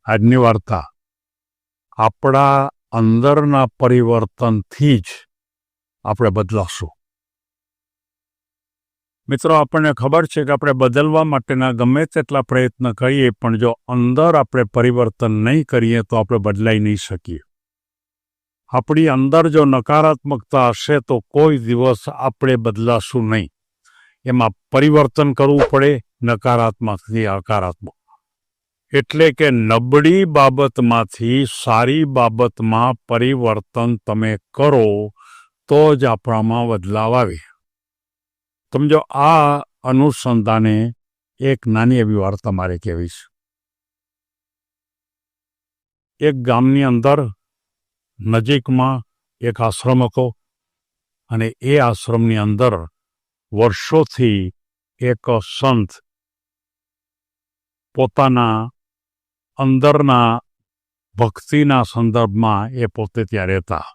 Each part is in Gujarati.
આજની વાર્તા આપણા અંદરના પરિવર્તનથી જ આપણે બદલાશું. મિત્રો, આપણને ખબર છે કે આપણે બદલવા માટેના ગમે તેટલા પ્રયત્ન કરીએ, પણ જો અંદર આપણે પરિવર્તન નહીં કરીએ તો આપણે બદલાઈ નહીં શકીએ. આપણી અંદર જો નકારાત્મકતા હશે તો કોઈ દિવસ આપણે બદલાશું નહીં. એમાં પરિવર્તન કરવું પડે, નકારાત્મકથી હકારાત્મક. એટલે કે નબળી બાબતમાંથી સારી બાબતમાં પરિવર્તન તમે કરો તો જ આપણામાં બદલાવ આવે. સમજો, આ અનુસંધાને એક નાની એવી વાર્તા મારે કહેવી છે. એક ગામની અંદર નજીકમાં એક આશ્રમ હતો અને એ આશ્રમની અંદર વર્ષોથી એક સંત પોતાના અંદરના ભક્તિના સંદર્ભમાં એ પોતે ત્યાં રહેતા.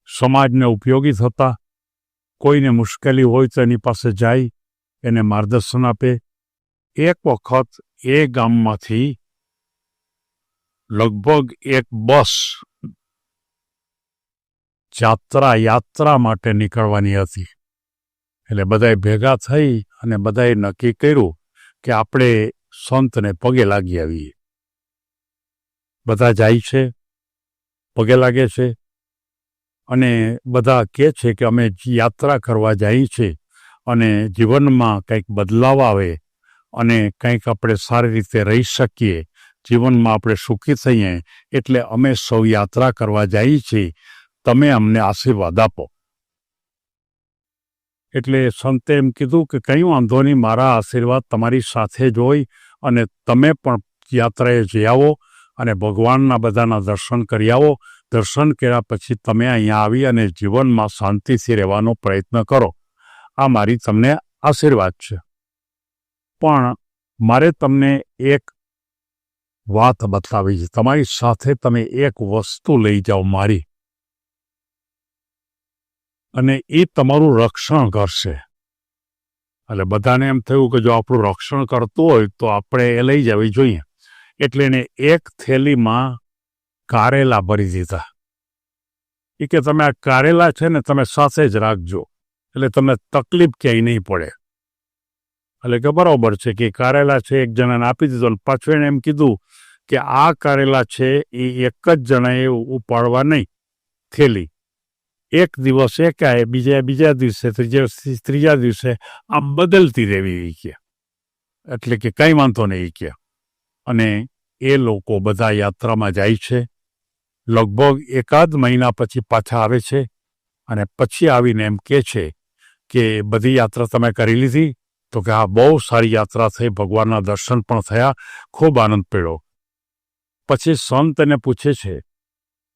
સમાજને ઉપયોગી થતા. કોઈને મુશ્કેલી હોય તો એની પાસે જાય, એને માર્ગદર્શન આપે. એક વખત એ ગામમાંથી લગભગ એક બસ યાત્રા માટે નીકળવાની હતી. એટલે બધાએ ભેગા થઈ અને બધાએ નક્કી કર્યું કે આપણે સંતને પગે લાગી આવીએ. બધા જાય છે, પગે લાગે છે અને બધા કહે છે કે અમે યાત્રા કરવા જઈએ છીએ અને જીવનમાં કંઈક બદલાવ આવે અને કંઈક આપણે સારી રીતે રહી શકીએ, જીવનમાં આપણે સુખી થઈએ, એટલે અમે સૌ યાત્રા કરવા જઈએ છીએ. તમે અમને આશીર્વાદ આપો. એટલે સંતે એમ કીધું કે કંઈ વાંધો નહીં, મારા આશીર્વાદ તમારી સાથે જ હોય અને તમે પણ યાત્રાએ જઈ આવો અને ભગવાનના બધાના દર્શન કરી આવો. દર્શન કર્યા પછી તમે અહીંયા આવી અને જીવનમાં શાંતિથી રહેવાનો પ્રયત્ન કરો. આ મારી તમને આશીર્વાદ છે. પણ મારે તમને એક વાત બતાવી છે. તમારી સાથે તમે એક વસ્તુ લઈ જાઓ મારી, અને એ તમારું રક્ષણ કરશે. એટલે બધાને એમ થયું કે જો આપણું રક્ષણ કરતું હોય તો આપણે એ લઈ જવી જોઈએ. એટલે એને એક થેલીમાં કારેલા ભરી દીધા. એ કે તમે આ કારેલા છે ને તમે સાથે જ રાખજો, એટલે તમને તકલીફ ક્યાંય નહીં પડે. એટલે કે બરાબર છે કે કારેલા છે એક જણાને આપી દીધો. અને પાછું એને એમ કીધું કે આ કારેલા છે એ એક જ જણાએ ઉપાડવા નહીં, થેલી. એક દિવસ એકાએ, બીજા દિવસે, ત્રીજા દિવસે આમ બદલતી રહેવી કે. એટલે કે કંઈ વાંધો નહીં કે. અને એ લોકો બધા યાત્રામાં જાય છે. લગભગ એકાદ મહિના પછી પાછા આવે છે અને પછી આવીને એમ કહે છે કે બધી યાત્રા તમે કરી લીધી? તો કે હા, બહુ સારી યાત્રા થઈ, ભગવાનના દર્શન પણ થયા, ખૂબ આનંદ પડ્યો. પછી સંત એને પૂછે છે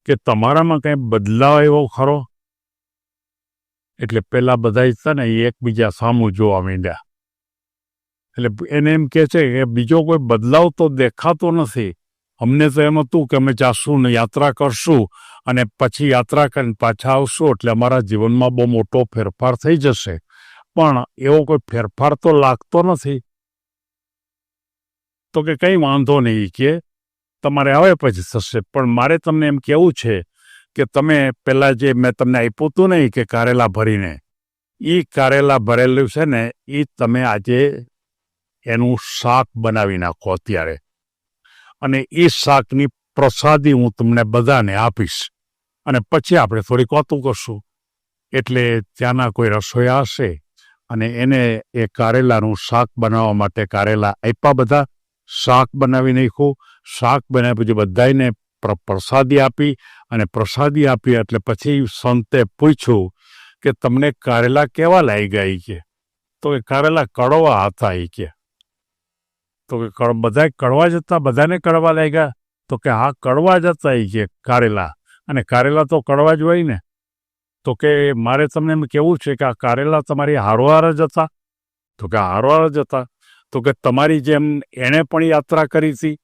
કે તમારામાં કંઈ બદલાવ એવો ખરો? એટલે પેલા બધા છે ને એકબીજા સામું જોવા માંડ્યા. એટલે એને એમ કહે છે કે બીજો કોઈ બદલાવ તો દેખાતો નથી. અમને તો એમ હતું કે અમે જાશું ને યાત્રા કરશું અને પછી યાત્રા કરીને પાછા આવશું એટલે અમારા જીવનમાં બહુ મોટો ફેરફાર થઈ જશે. પણ એવો કોઈ ફેરફાર તો લાગતો નથી. તો કે કંઈ વાંધો નહીં કે તમારે આવે પછી થશે. પણ મારે તમને એમ કહેવું છે કે તમે પહેલાં જે મેં તમને આપ્યું હતું ને કે કારેલા ભરીને, એ કારેલા ભરેલું છે ને એ તમે આજે એનું શાક બનાવી નાખો અત્યારે, અને એ શાકની પ્રસાદી હું તમને બધાને આપીશ અને પછી આપણે થોડીક વાતું કરશું. એટલે ત્યાંના કોઈ રસોઈયા હશે અને એને એ કારેલાનું શાક બનાવવા માટે કારેલા આપ્યા. બધા શાક બનાવી નાખ્યું. શાક બનાવ્યા પછી બધાને પ્રસાદી આપી અને પ્રસાદી આપી એટલે પછી સંતે પૂછ્યું કે તમને કારેલા કેવા લાગ્યા? કે તો એ કારેલા કડવા હતા. કે તો કે બધા કડવા જ હતા? બધાને કડવા લાગ્યા? તો કે હા, કડવા જ હતા. કે કારેલા, અને કારેલા તો કડવા જ હોય ને. તો કે મારે તમને એમ કહેવું છે કે આ કારેલા તમારી હારોહાર જ હતા? તો કે હારોહાર જ હતા. તો કે તમારી જેમ એણે પણ યાત્રા કરી હતી,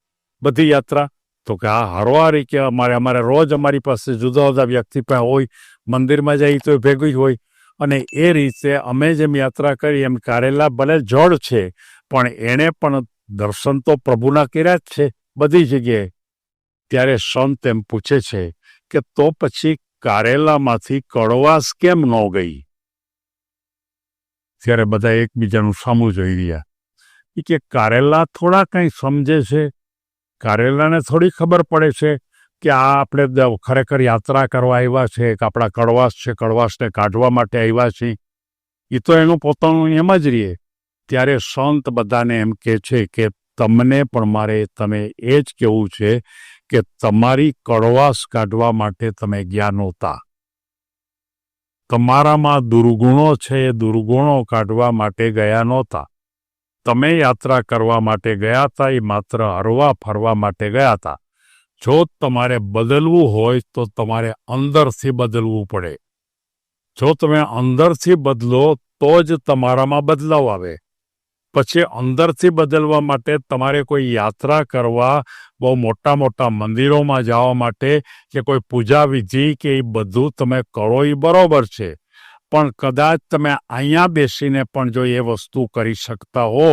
બધી યાત્રા? તો કે આ હારોહારી કે અમારે રોજ અમારી પાસે જુદા જુદા વ્યક્તિ પાસે હોય, મંદિરમાં જઈએ તો ભેગું હોય, અને એ રીતે અમે જેમ યાત્રા કરી એમ કારેલા ભલે જળ છે પણ એણે પણ દર્શન તો પ્રભુના કર્યા જ છે. બધી જગ્યાએ. ત્યારે સંત એમ પૂછે છે કે તો પછી કારેલામાંથી કડવાશ કેમ ન ગઈ? ત્યારે બધા એકબીજાનું સામું જોઈ રહ્યા. કે કારેલા થોડા કંઈ સમજે છે, કારેલાને થોડી ખબર પડે છે કે આ આપણે ખરેખર યાત્રા કરવા આવ્યા છે કે આપણા કડવાશ છે, કડવાશને કાઢવા માટે આવ્યા છીએ. એ તો એનું પોતાનું એમ જ રહીએ. ત્યારે સંત બધાને એમ કહે છે કે તમને પણ મારે તમે એ જ કહેવું છે કે તમારી કડવાશ કાઢવા માટે તમે ગયા નહોતા. તમારામાં દુર્ગુણો છે એ દુર્ગુણો કાઢવા માટે ગયા નહોતા. તમે યાત્રા કરવા માટે ગયા હતા એ માત્ર હરવા ફરવા માટે ગયા હતા. જો તમારે બદલવું હોય તો તમારે અંદરથી બદલવું પડે. જો તમે અંદરથી બદલો તો જ તમારામાં બદલાવ આવે. પછી અંદરથી બદલવા માટે તમારે કોઈ યાત્રા કરવા, બહુ મોટા મોટા મંદિરોમાં જવા માટે કે કોઈ પૂજા વિધિ કે એ બધું તમે કરો એ બરોબર છે, પણ કદાચ તમે અહીંયા બેસીને પણ જો એ વસ્તુ કરી શકતા હો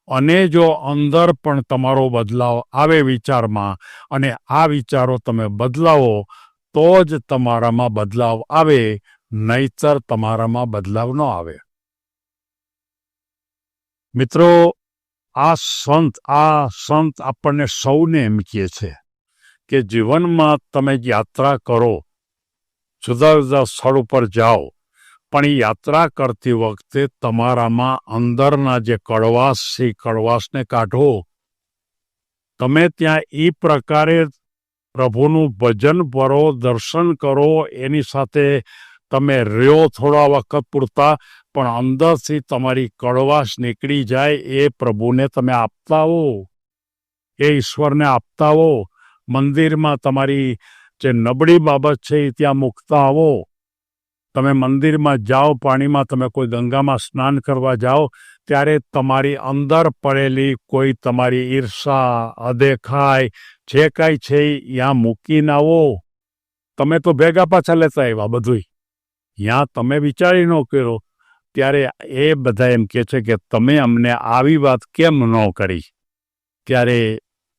અને જો અંદર પણ તમારો બદલાવ આવે વિચારમાં, અને આ વિચારો તમે બદલાવો તો જ તમારામાં બદલાવ આવે, નહીતર તમારામાં બદલાવ ન આવે. મિત્રો, આ સંત આપણને સૌને એમ કહે છે કે જીવનમાં તમે યાત્રા કરો, જુદા જુદા સ્થળ ઉપર જાઓ, પણ એ યાત્રા કરતી વખતે તમારામાં અંદરના જે કડવાશ છે એ કડવાશને કાઢો. તમે ત્યાં એ પ્રકારે પ્રભુનું ભજન કરો, દર્શન કરો, એની સાથે તમે રહ્યો થોડા વખત પૂરતા, પણ અંદરથી તમારી કડવાશ નીકળી જાય એ પ્રભુને તમે આપતા હો, એ ઈશ્વરને આપતા હો. મંદિરમાં તમારી જે નબળી બાબત છે એ ત્યાં મૂકતા આવો. તમે મંદિરમાં જાઓ, પાણીમાં તમે કોઈ ગંગામાં સ્નાન કરવા જાઓ, ત્યારે તમારી અંદર પડેલી કોઈ તમારી ઈર્ષા, અદેખાઈ જે કાંઈ છે એ ત્યાં મૂકીને આવો. તમે તો ભેગા પાછા લેતા આવ્યા બધું, ત્યાં તમે વિચારી ન કરો. ત્યારે એ બધા એમ કહે છે કે તમે અમને આવી વાત કેમ ન કરી? ત્યારે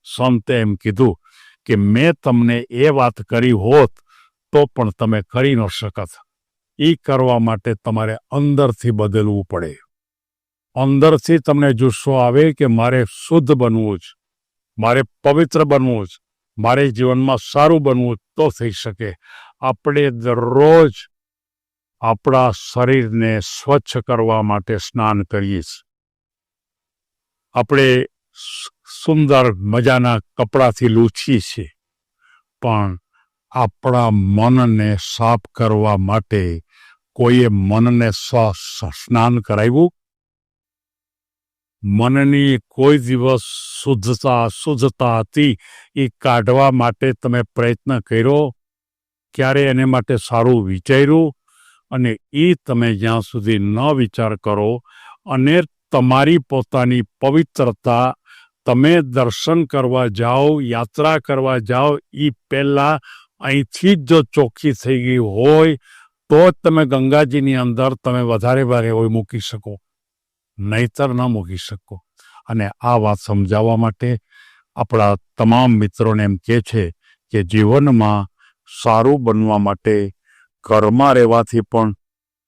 સંતે એમ કીધું કે મેં તમને એ વાત કરી હોત તો પણ તમે કરી ન શકત. એ કરવા માટે તમારે અંદરથી બદલવું પડે. અંદરથી તમને જુસ્સો આવે કે મારે શુદ્ધ બનવું જ, મારે પવિત્ર બનવું જ, મારે જીવનમાં સારું બનવું તો થઈ શકે. આપણે દરરોજ આપણા શરીરને સ્વચ્છ કરવા માટે સ્નાન કરીએ. આપણે સુંદર મજાના કપડાથી લૂછીએ છીએ, પણ આપણા મનને સાફ કરવા માટે કોઈએ મનને સ્નાન કરાવ્યું? મનની કોઈ દિવસ શુદ્ધતા હતી એ કાઢવા માટે તમે પ્રયત્ન કર્યો? ક્યારે એને માટે સારું વિચાર્યું? અને એ તમે જ્યાં સુધી ન વિચાર કરો અને તમારી પોતાની પવિત્રતા, તમે દર્શન કરવા જાઓ, યાત્રા કરવા જાઓ, એ પહેલાં અહીંથી જ જો ચોખ્ખી થઈ ગઈ હોય તો જ તમે ગંગાજીની અંદર તમે વધારે હોય મૂકી શકો, નહીતર ન મૂકી શકો. અને આ વાત સમજાવવા માટે આપણા તમામ મિત્રોને એમ કહે છે કે જીવનમાં સારું બનવા માટે ઘરમાં રહેવાથી પણ,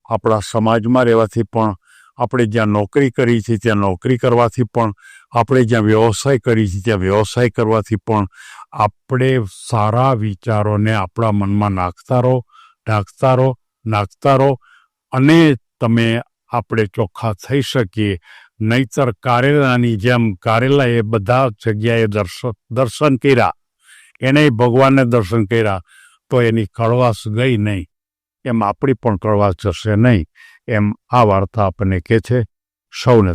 આપણા સમાજમાં રહેવાથી પણ, આપણે જ્યાં નોકરી કરી છે ત્યાં નોકરી કરવાથી પણ, આપણે જ્યાં વ્યવસાય કરી છે ત્યાં વ્યવસાય કરવાથી પણ, આપણે સારા વિચારોને આપણા મનમાં નાખતા રહો અને તમે આપણે ચોખ્ખા થઈ શકીએ. નહીતર કારેલાની જેમ, કારેલાએ બધા જગ્યાએ દર્શન કર્યા, એને ભગવાનને દર્શન કર્યા, તો એની કડવાશ ગઈ નહીં, એમ આપણી પણ કડવાશ જશે નહીં. એમ આ વાર્તા આપણને કહે છે. સૌને